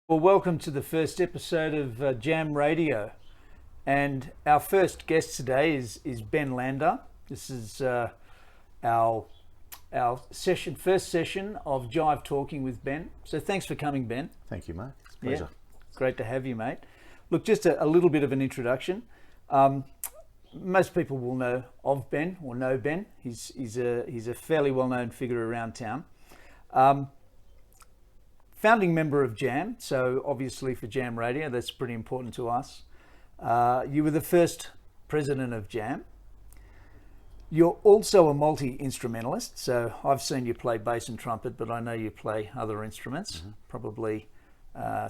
Well, welcome to the first episode of Jam Radio, and our first guest today is Ben Lander. This is our first session of Jive Talking with Ben. So thanks for coming, Ben. Thank you, Mark. It's a pleasure. Great to have you, mate. Look, just a little bit of an introduction. Most people will know of Ben or know Ben. He's a fairly well-known figure around town. Founding member of Jam, so obviously for Jam Radio, that's pretty important to us. You were the first president of Jam. You're also a multi-instrumentalist, so I've seen you play bass and trumpet, but I know you play other instruments. Mm-hmm. Probably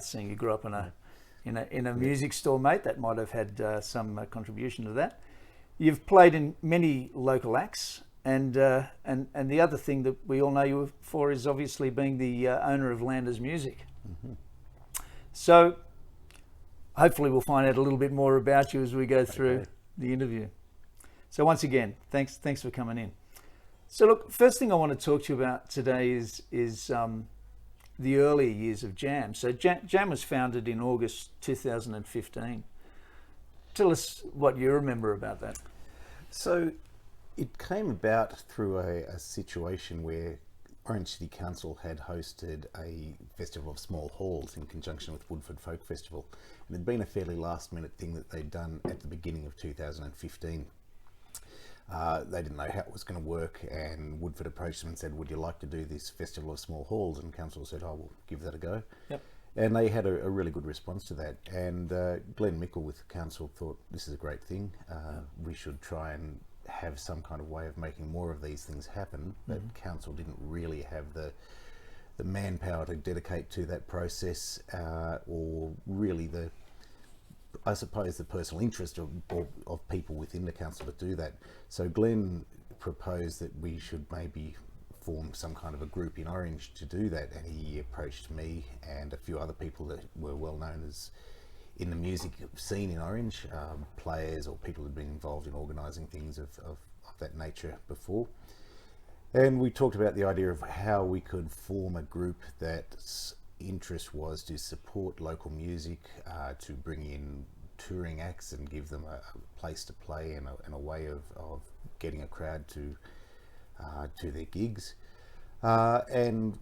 seeing you grew up in a music store, mate, that might have had some contribution to that. You've played in many local acts. And the other thing that we all know you for is obviously being the owner of Landers Music. Mm-hmm. So hopefully we'll find out a little bit more about you as we go through the interview. So once again, thanks for coming in. So look, first thing I want to talk to you about today is the earlier years of Jam. So Jam was founded in August 2015. Tell us what you remember about that. So it came about through a situation where Orange City Council had hosted a festival of small halls in conjunction with Woodford Folk Festival. And it had been a fairly last minute thing that they'd done at the beginning of 2015. They didn't know how it was going to work, and Woodford approached them and said, would you like to do this festival of small halls? And Council said, oh, we'll give that a go. Yep. And they had a really good response to that. And Glenn Mickle with the Council thought, this is a great thing. We should try and have some kind of way of making more of these things happen, but Council didn't really have the manpower to dedicate to that process, or really the personal interest of people within the Council to do that. So Glenn proposed that we should maybe form some kind of a group in Orange to do that, and he approached me and a few other people that were well known as in the music scene in Orange, players or people who'd been involved in organising things of that nature before. And we talked about the idea of how we could form a group that's interest was to support local music, to bring in touring acts and give them a place to play and a way of getting a crowd to their gigs. And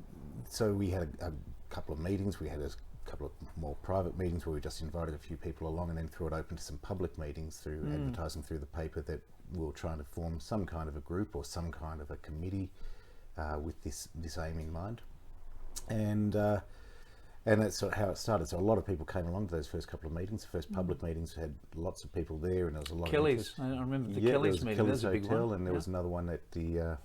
so we had a couple of meetings. We had a couple of more private meetings where we just invited a few people along, and then threw it open to some public meetings through advertising through the paper that we were trying to form some kind of a group or some kind of a committee with this aim in mind. And that's sort of how it started. So a lot of people came along to those first couple of meetings. The first public meetings had lots of people there, and there was a lot Kelly's. of interest. I remember the Kelly's meeting. Kelly's That was a big Hotel, one. and there was another one at the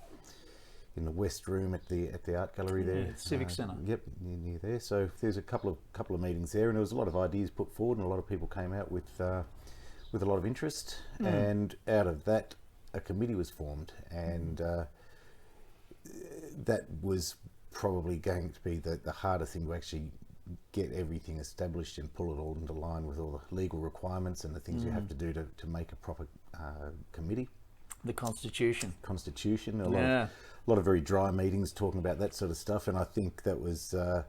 in the West Room at the art gallery there, Civic Centre. Yep, near there. So there's a couple of meetings there, and there was a lot of ideas put forward, and a lot of people came out with a lot of interest. And out of that, a committee was formed, and that was probably going to be the harder thing to actually get everything established and pull it all into line with all the legal requirements and the things you have to do to make a proper committee. The Constitution. A lot of very dry meetings talking about that sort of stuff, and I think that was a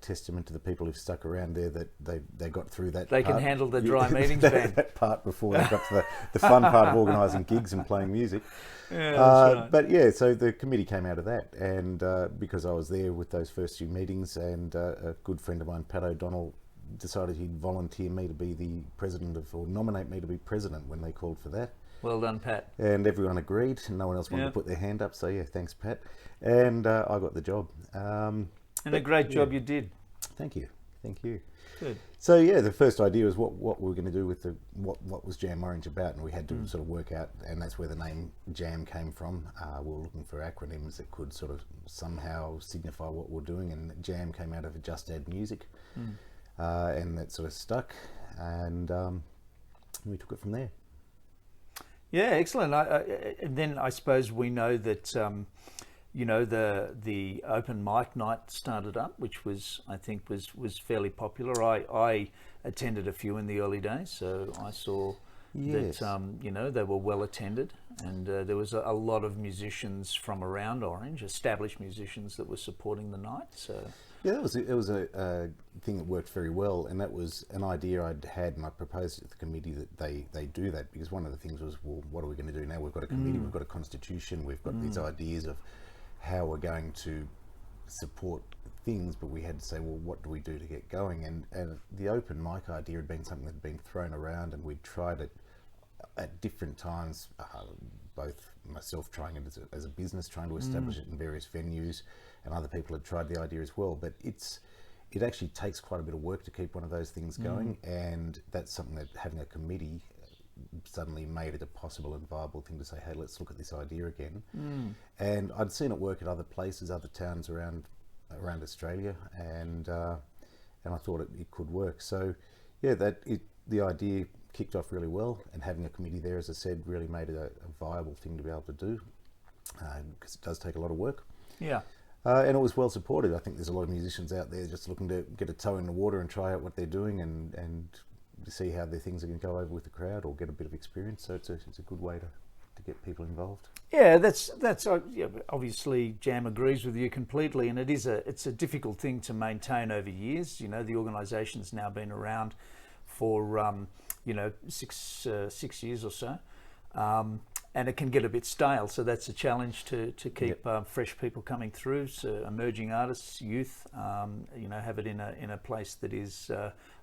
testament to the people who've stuck around there, that they got through that. They can handle the dry meetings, Ben. That part before they got to the fun part of organising gigs and playing music. Yeah, that's right. But yeah, so the committee came out of that, and because I was there with those first few meetings, and a good friend of mine, Pat O'Donnell, decided he'd volunteer me to be the president or nominate me to be president when they called for that. Well done, Pat. And everyone agreed, and no one else wanted to put their hand up, so yeah, thanks, Pat. And I got the job. And a great job you did. Thank you. Good. So yeah, the first idea was what we were going to do with what was Jam Orange about, and we had to sort of work out, and that's where the name Jam came from. We were looking for acronyms that could sort of somehow signify what we're doing, and Jam came out of Just Add Music, and that sort of stuck, and we took it from there. Yeah, excellent. Then I suppose we know that the open mic night started up, which I think was fairly popular. I attended a few in the early days, so I saw Yes. that they were well attended, and there was a lot of musicians from around Orange, established musicians that were supporting the night. So Yeah, it was a thing that worked very well, and that was an idea I'd had, and I proposed it to the committee that they do that, because one of the things was, well, what are we going to do now? We've got a committee, we've got a constitution, we've got these ideas of how we're going to support things, but we had to say, well, what do we do to get going? And the open mic idea had been something that had been thrown around, and we'd tried it at different times, both myself trying it as a business, trying to establish it in various venues, and other people had tried the idea as well. But it actually takes quite a bit of work to keep one of those things going, and that's something that having a committee suddenly made it a possible and viable thing to say, hey, let's look at this idea again. And I'd seen it work at other places, other towns around Australia, and I thought it could work. So yeah, the idea kicked off really well, and having a committee there, as I said, really made it a viable thing to be able to do, because it does take a lot of work. yeah. And it was well supported. I think there's a lot of musicians out there just looking to get a toe in the water and try out what they're doing, and see how their things are going to go over with the crowd, or get a bit of experience. So it's a good way to get people involved. Yeah, that's obviously Jam agrees with you completely, and it's a difficult thing to maintain over years. The organisation's now been around for 6 years or so, and it can get a bit stale. So that's a challenge to keep fresh people coming through, so emerging artists, youth. Have it in a place that is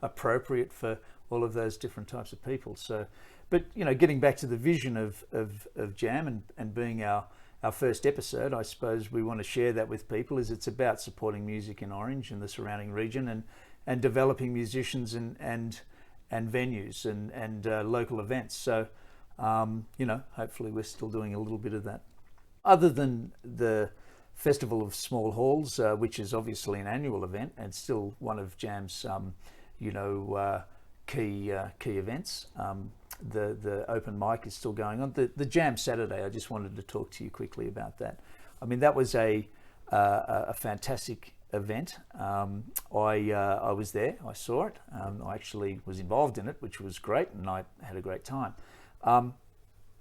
appropriate for all of those different types of people. So, but getting back to the vision of Jam and being our first episode, I suppose we want to share that with people. Is it's about supporting music in Orange and the surrounding region, and developing musicians and venues and local events. So, hopefully we're still doing a little bit of that. Other than the Festival of Small Halls, which is obviously an annual event and still one of Jam's, key events. The open mic is still going on. The Jam Saturday, I just wanted to talk to you quickly about that. I mean, that was a fantastic event. I was there, I saw it. I actually was involved in it, which was great, and I had a great time.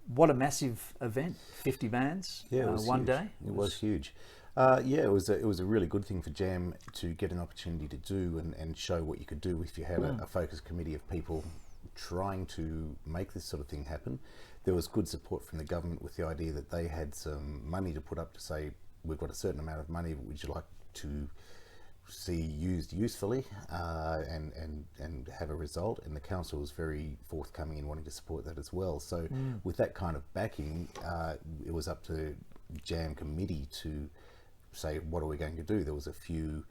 What a massive event! 50 bands, one huge. day. It was huge. It was a really good thing for Jam to get an opportunity to do and show what you could do if you had a focus committee of people trying to make this sort of thing happen. There was good support from the government with the idea that they had some money to put up to say, we've got a certain amount of money, would you like to see used usefully and have a result? And the council was very forthcoming in wanting to support that as well. So with that kind of backing, it was up to Jam committee to say, what are we going to do? There was a few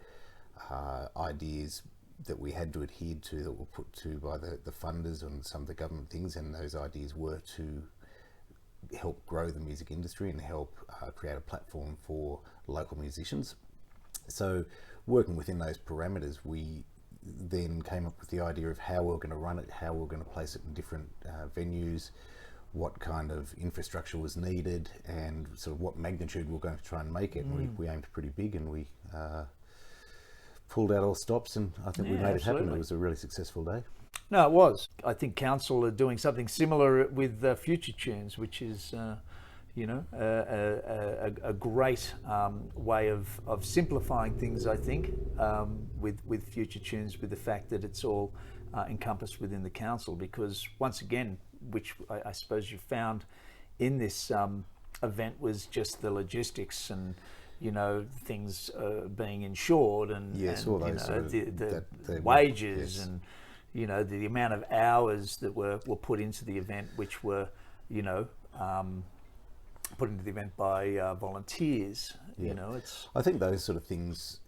ideas that we had to adhere to that were put to by the funders on some of the government things, and those ideas were to help grow the music industry and help create a platform for local musicians. So working within those parameters, we then came up with the idea of how we're going to run it, how we're going to place it in different venues, what kind of infrastructure was needed, and sort of what magnitude we're going to try and make it. And we aimed pretty big, and we pulled out all stops, and I think we made it happen. It was a really successful day. No, it was. I think council are doing something similar with Future Tunes, which is a great way of simplifying things, I think, with Future Tunes, with the fact that it's all encompassed within the council. Because once again, which I suppose you found in this event, was just the logistics and things being insured and, all those the wages and the amount of hours that were put into the event, which were put into the event by volunteers. It's. I think those sort of things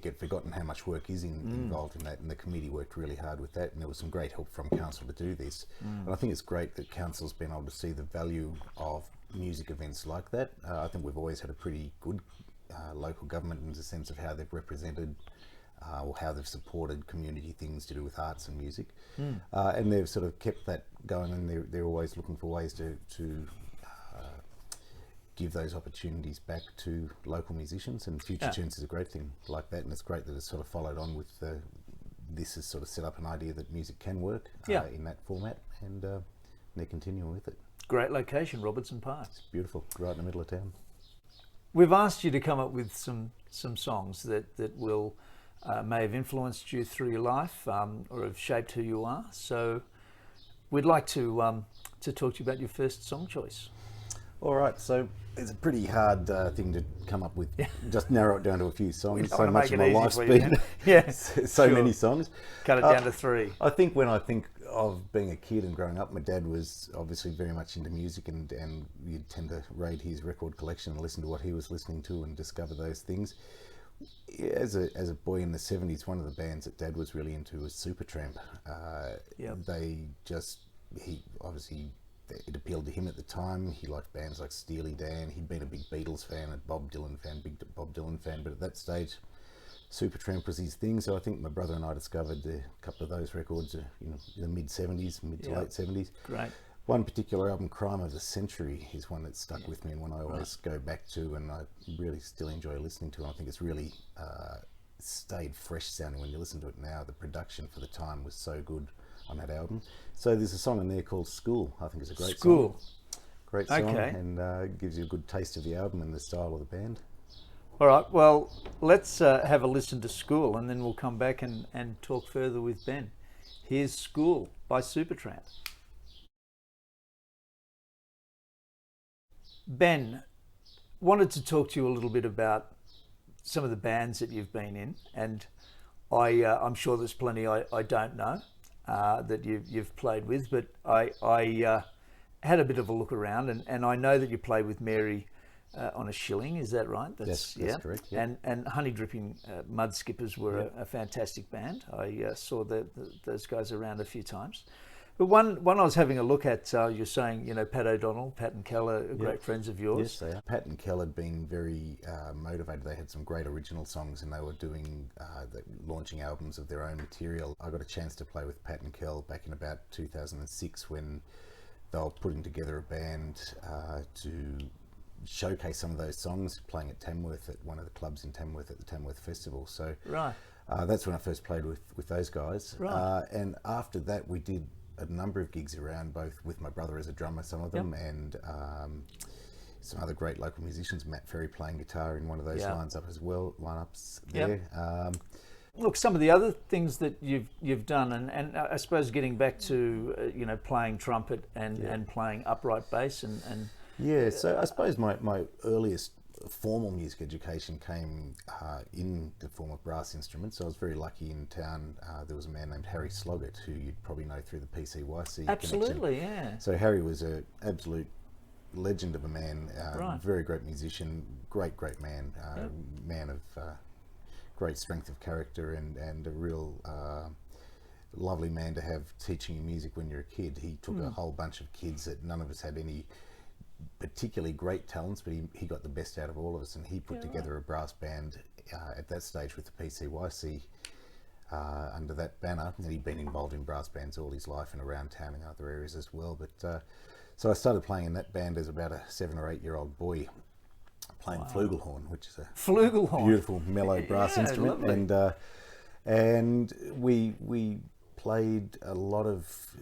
get forgotten how much work is involved in that, and the committee worked really hard with that, and there was some great help from council to do this. And I think it's great that council's been able to see the value of music events like that. I think we've always had a pretty good local government in the sense of how they've represented or how they've supported community things to do with arts and music, and they've sort of kept that going, and they're always looking for ways to give those opportunities back to local musicians, and Future Tunes is a great thing like that, and it's great that it's sort of followed on with this has sort of set up an idea that music can work in that format, and they're continuing with it. Great location, Robertson Park. It's beautiful, right in the middle of town. We've asked you to come up with some songs that will may have influenced you through your life, or have shaped who you are. So we'd like to talk to you about your first song choice. All right, so it's a pretty hard thing to come up with. Just narrow it down to a few songs. So much of my life's been so many songs. Cut it down to 3. I think when I think of being a kid and growing up, my dad was obviously very much into music, and you'd tend to raid his record collection and listen to what he was listening to and discover those things. As a boy in the 70s, one of the bands that Dad was really into was Supertramp. It appealed to him at the time. He liked bands like Steely Dan. He'd been a big Beatles fan, a big Bob Dylan fan, but at that stage, Supertramp was his thing. So I think my brother and I discovered a couple of those records in the mid to late 70s. Great. One particular album, Crime of the Century, is one that stuck with me and one I always go back to, and I really still enjoy listening to. And I think it's really stayed fresh sounding when you listen to it now. The production for the time was so good on that album. So there's a song in there called School. I think it's a great song. Great song, and gives you a good taste of the album and the style of the band. All right, well, let's have a listen to School, and then we'll come back and talk further with Ben. Here's School by Supertramp. Ben, wanted to talk to you a little bit about some of the bands that you've been in, and I'm sure there's plenty I don't know that you've played with, but I had a bit of a look around, and I know that you played with Mary on a Shilling. Is that right? That's correct. Yeah. And Honey Dripping Mud Skippers were a fantastic band. I saw those guys around a few times. But one I was having a look at, you're saying, Pat O'Donnell, Pat and Kel are great friends of yours. Yes, they are. Pat and Kel had been very motivated. They had some great original songs, and they were doing launching albums of their own material. I got a chance to play with Pat and Kel back in about 2006 when they were putting together a band to showcase some of those songs, playing at Tamworth, at one of the clubs in Tamworth, at the Tamworth Festival. So that's when I first played with those guys. And after that, we did a number of gigs around, both with my brother as a drummer, some of them, and some other great local musicians. Matt Ferry playing guitar in one of those lineups there. Look, some of the other things that you've done, and I suppose getting back to playing trumpet and playing upright bass and so I suppose my earliest formal music education came in the form of brass instruments. So I was very lucky in town. There was a man named Harry Sloggett, who you'd probably know through the PCYC Absolutely, connection. Yeah. So Harry was an absolute legend of a man, very great musician, great man, man of great strength of character, and a real lovely man to have teaching you music when you're a kid. He took a whole bunch of kids that none of us had any particularly great talents, but he got the best out of all of us, and he put together a brass band at that stage with the PCYC under that banner. And he'd been involved in brass bands all his life and around town in other areas as well. But so I started playing in that band as about a 7 or 8 year old boy, playing flugelhorn, which is a beautiful mellow brass instrument. Lovely. And we played a lot of,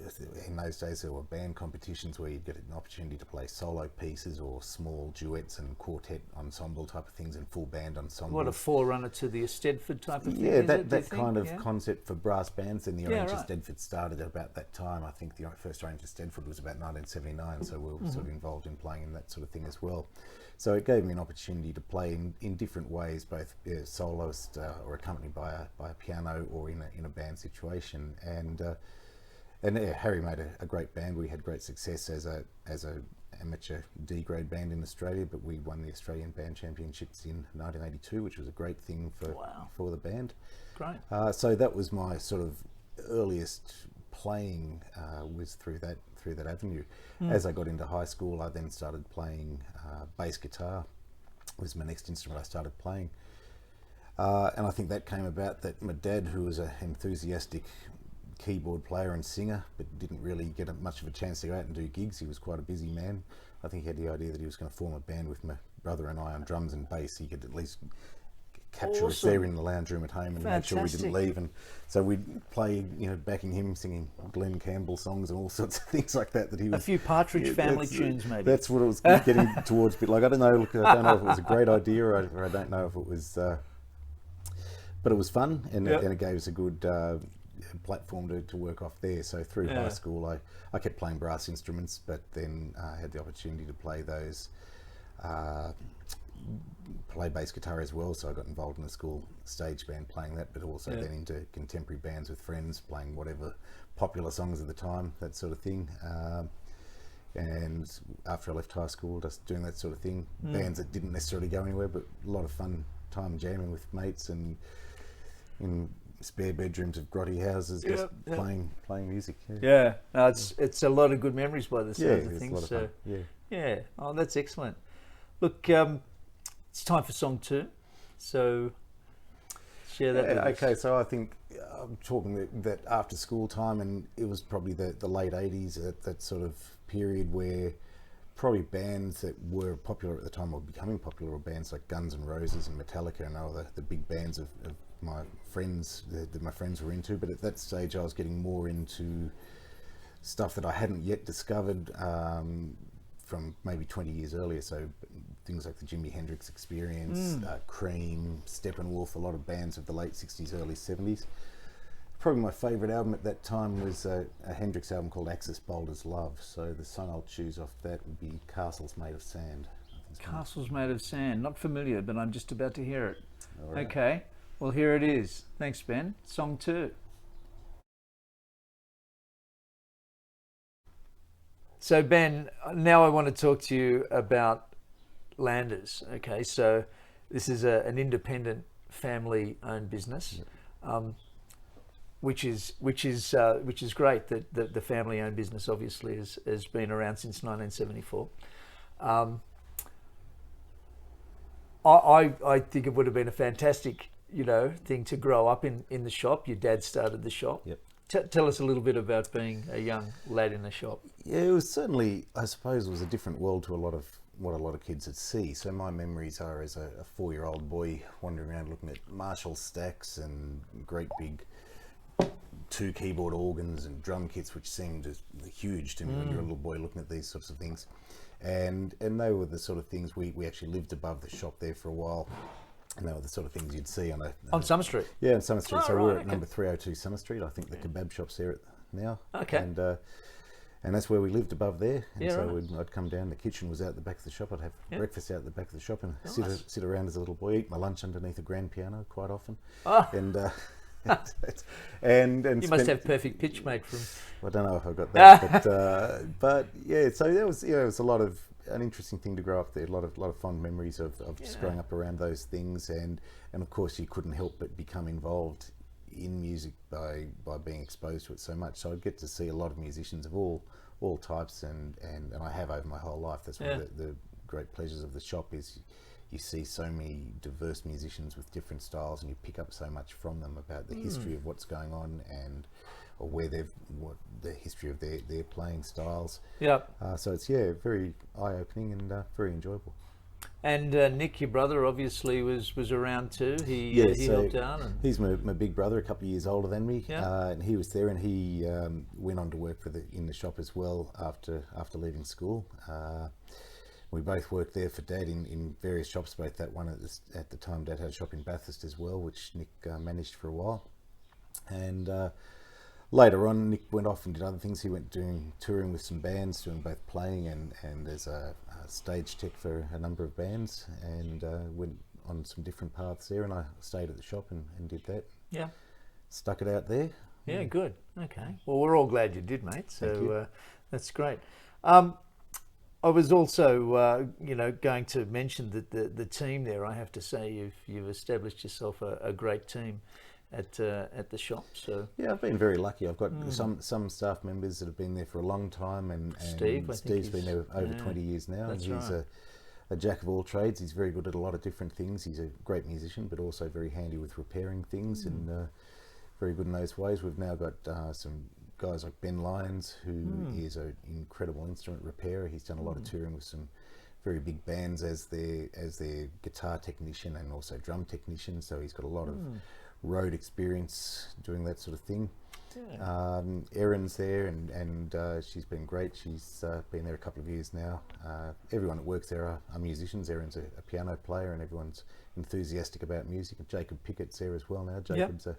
in those days there were band competitions where you'd get an opportunity to play solo pieces or small duets and quartet ensemble type of things and full band ensemble. What a forerunner to the Stedford type of thing. Yeah, that kind of concept for brass bands. And the Orange of Stedford started at about that time. I think the first Orange of Stedford was about 1979, so we were sort of involved in playing in that sort of thing as well. So it gave me an opportunity to play in different ways, both soloist or accompanied by a piano, or in a band situation. And Harry made a great band. We had great success as a amateur D grade band in Australia, but we won the Australian Band Championships in 1982, which was a great thing for the band. Great. So that was my sort of earliest playing was through that avenue. As I got into high school, I then started playing bass guitar. Was my next instrument I started playing, and I think that came about that my dad, who was an enthusiastic keyboard player and singer, but didn't really get much of a chance to go out and do gigs. He was quite a busy man. I think he had the idea that he was going to form a band with my brother and I on drums and bass. He could at least capture us there in the lounge room at home and make sure we didn't leave. And so we'd play, backing him, singing Glenn Campbell songs and all sorts of things like that. That he was a few Partridge Family tunes, maybe. That's what it was getting towards. But like, I don't know. Look, I don't know if it was a great idea, or I don't know if it was. But it was fun, and it gave us a good platform to work off there. So through high school, I kept playing brass instruments, but then I had the opportunity to play those. Play bass guitar as well, so I got involved in the school stage band playing that, but also then into contemporary bands with friends, playing whatever popular songs at the time, that sort of thing. And after I left high school, just doing that sort of thing, bands that didn't necessarily go anywhere, but a lot of fun time jamming with mates and in spare bedrooms of grotty houses, just playing music. No, it's a lot of good memories by the sounds of things. A lot of fun. Yeah. Oh, that's excellent. Look, it's time for song 2, so share that with us. Okay, so I think I'm talking that after school time, and it was probably the late 80s, that sort of period where probably bands that were popular at the time or becoming popular were bands like Guns N' Roses and Metallica and all the big bands of my friends that my friends were into. But at that stage I was getting more into stuff that I hadn't yet discovered from maybe 20 years earlier, so things like the Jimi Hendrix Experience, Cream, Steppenwolf, a lot of bands of the late 60s, early 70s. Probably my favourite album at that time was a Hendrix album called Axis Bold as Love, so the song I'll choose off that would be Castles Made of Sand. Castles Made of Sand, not familiar, but I'm just about to hear it. Right. Okay, well here it is. Thanks, Ben. Song 2. So Ben, now I want to talk to you about Landers. Okay, so this is an independent family-owned business, which is great. That the family-owned business obviously has been around since 1974. I think it would have been a fantastic thing to grow up in the shop. Your dad started the shop. Yep. Tell us a little bit about being a young lad in a shop. Yeah, it was certainly, I suppose, it was a different world to what a lot of kids would see. So my memories are as a 4-year-old boy wandering around looking at Marshall stacks and great big 2 keyboard organs and drum kits, which seemed huge to me when you're a little boy looking at these sorts of things. And they were the sort of things we actually lived above the shop there for a while. And they were the sort of things you'd see on Summer Street. Yeah, on Summer Street. Oh, so right, we're at number 302 Summer Street. I think the kebab shop's there now. Okay. And that's where we lived above there. And Yeah, so right. I'd come down. The kitchen was out the back of the shop. I'd have breakfast out the back of the shop and Nice. sit around as a little boy, eat my lunch underneath a grand piano quite often. Oh. And and You must have perfect pitch, mate. I don't know if I got that, but yeah. So that was it was an interesting thing to grow up there. A lot of fond memories of just growing up around those things, and of course you couldn't help but become involved in music by being exposed to it so much. So I'd get to see a lot of musicians of all types, and I have over my whole life. That's one of the great pleasures of the shop is you see so many diverse musicians with different styles, and you pick up so much from them about the history of what's going on or what the history of their playing styles. Yeah. So it's very eye-opening and very enjoyable. And Nick, your brother, obviously was around too. He so helped out. And he's my big brother, a couple of years older than me, Yeah. and he was there, and he went on to work in the shop as well after leaving school. We both worked there for Dad in various shops. Both that one at the time, Dad had a shop in Bathurst as well, which Nick managed for a while, and. Later on, Nick went off and did other things. He went touring with some bands, doing both playing and as a stage tech for a number of bands, and went on some different paths there. And I stayed at the shop and did that. Yeah. Stuck it out there. Yeah, good. Okay. Well, we're all glad you did, mate. So that's great. I was also, going to mention that the team there. I have to say, you've established yourself a great team at the shop. So yeah, I've been very lucky. I've got some staff members that have been there for a long time, and Steve's been there over 20 years now. That's and he's a jack of all trades. He's very good at a lot of different things. He's a great musician, but also very handy with repairing things and very good in those ways. We've now got some guys like Ben Lyons, who is an incredible instrument repairer. He's done a lot of touring with some very big bands as their guitar technician and also drum technician. So he's got a lot of road experience doing that sort of thing. Yeah. Erin's there, and she's been great. She's been there a couple of years now. Everyone that works there are musicians. Erin's a piano player, and everyone's enthusiastic about music. And Jacob Pickett's there as well now. Jacob's a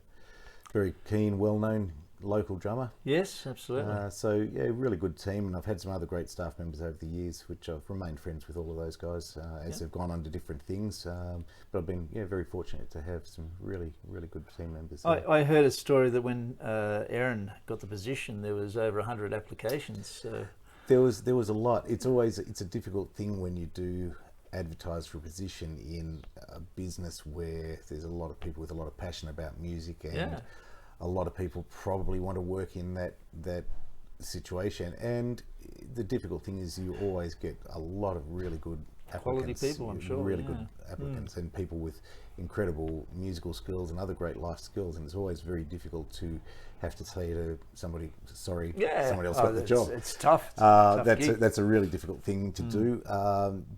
very keen, well-known local drummer. Yes, absolutely. So yeah, really good team, and I've had some other great staff members over the years, which I've remained friends with all of those guys as they've gone on to different things. But I've been very fortunate to have some really good team members. I heard a story that when Erin got the position, there was over 100 applications. There was a lot. It's a difficult thing when you do advertise for a position in a business where there's a lot of people with a lot of passion about music, and a lot of people probably want to work in that situation. And the difficult thing is you always get a lot of really good applicants, quality people, I'm sure. Really good applicants and people with incredible musical skills and other great life skills. And it's always very difficult to have to say to somebody, sorry, somebody else got the job. It's tough. Tough that's a really difficult thing to do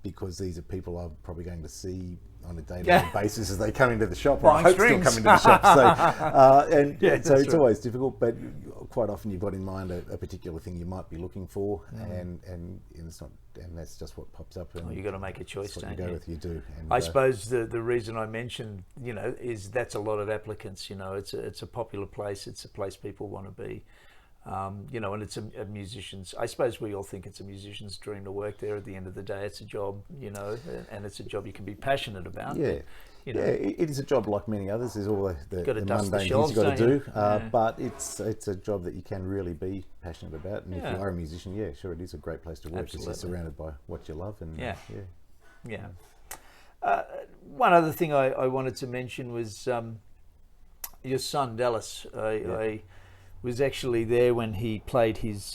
because these are people I'm probably going to see on a day-to-day basis as they come into the shop, or I hope still come into the shop. So, so it's always difficult, but quite often you've got in mind a particular thing you might be looking for, and it's not, and that's just what pops up. And you got to make a choice, what don't you go with, you do. And, I suppose the reason I mentioned, is that's a lot of applicants. It's a popular place. It's a place people want to be. And it's a musician's. I suppose we all think it's a musician's dream to work there. At the end of the day, it's a job, and it's a job you can be passionate about. Yeah, it is a job like many others. There's all the mundane things shelves, you've got to do, but it's a job that you can really be passionate about. And if you are a musician, sure, it is a great place to work. Because you're surrounded by what you love. And one other thing I wanted to mention was your son Dallas. I was actually there when he played his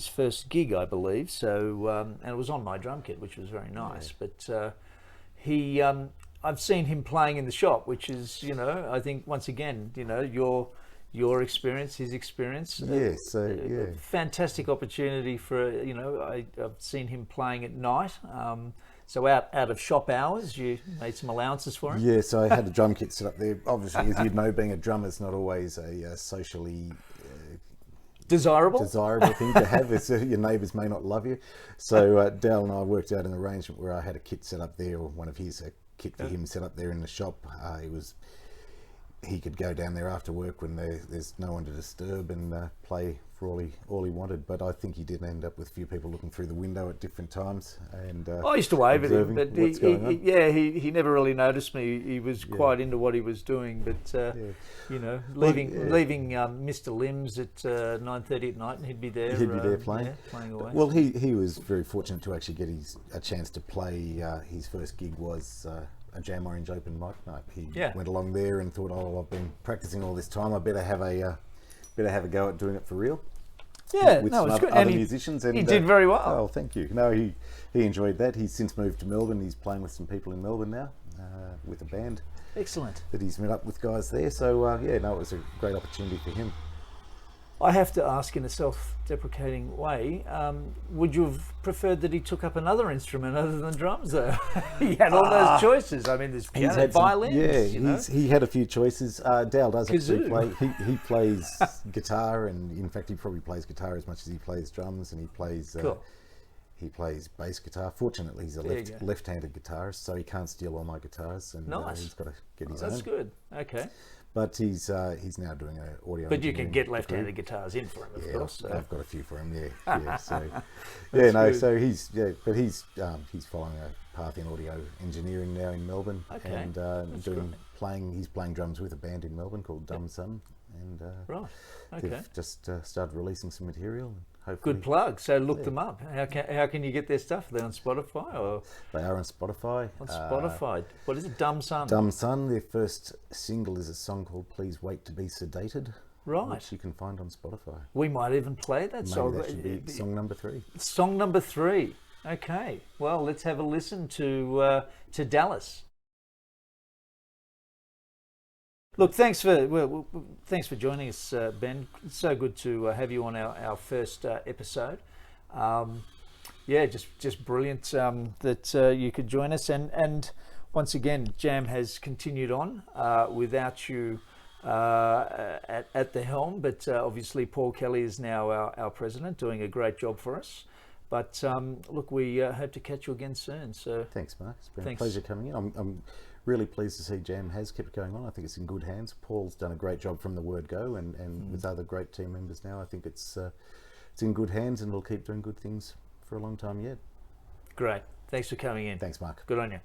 first gig, I believe. So and it was on my drum kit, which was very nice. But I've seen him playing in the shop, which is I think once again your experience, his experience. Fantastic opportunity for I've seen him playing at night. So out of shop hours, you made some allowances for him? Yeah, so I had a drum kit set up there. Obviously, as you'd know, being a drummer is not always a socially desirable thing to have. Your neighbours may not love you. So Dale and I worked out an arrangement where I had a kit set up there, or one of his kit for him set up there in the shop. He could go down there after work when there's no one to disturb and play for all he wanted. But I think he did end up with a few people looking through the window at different times. And I used to wave at him, but he never really noticed me. He was quite into what he was doing. But leaving Mr. Limbs at 9:30 at night, and he'd be there. He'd be there playing away. Well, he was very fortunate to actually get a chance to play. His first gig was a Jam Orange open mic night. He went along there and thought, I've been practicing all this time. I better have a go at doing it for real. Yeah, with no, some it's good. other musicians. And he did very well. Oh, thank you. No, he enjoyed that. He's since moved to Melbourne. He's playing with some people in Melbourne now with a band. Excellent. That he's met up with guys there. So it was a great opportunity for him. I have to ask in a self-deprecating way, would you have preferred that he took up another instrument other than drums, though? He had all those choices. I mean, there's piano, violins. He had a few choices. Dale does actually Kazoo. play. He plays guitar, and in fact, he probably plays guitar as much as he plays drums, and he plays. Cool. He plays bass guitar. Fortunately, he's a left-handed guitarist, so he can't steal all my guitars, and nice. He's got to get his own. That's good. Okay. But he's now doing an audio. But you can get left-handed guitars in for him, of course. So. I've got a few for him. So good. So he's following a path in audio engineering now in Melbourne, and He's playing drums with a band in Melbourne called Dumb Sun, and they've just started releasing some material. Hopefully. Good plug. So look them up. How can you get their stuff? Are they on Spotify or? They are on Spotify. On Spotify. What is it? Dumb Sun. Dumb Sun. Their first single is a song called "Please Wait to Be Sedated." Right. Which you can find on Spotify. We might even play that song. Maybe that should be song number 3. Song number 3. Okay. Well, let's have a listen to Dallas. Look, thanks for joining us, Ben. It's so good to have you on our first episode. yeah, just brilliant that you could join us. And once again, Jam has continued on without you at the helm. But obviously, Paul Kelly is now our president, doing a great job for us. But look, we hope to catch you again soon. So Thanks, Mark. It's been Thanks. a pleasure coming in. I'm really pleased to see Jam has kept going on. I think it's in good hands. Paul's done a great job from the word go, and with other great team members now, I think it's in good hands, and we'll keep doing good things for a long time yet. Great. Thanks for coming in. Thanks, Mark. Good on you.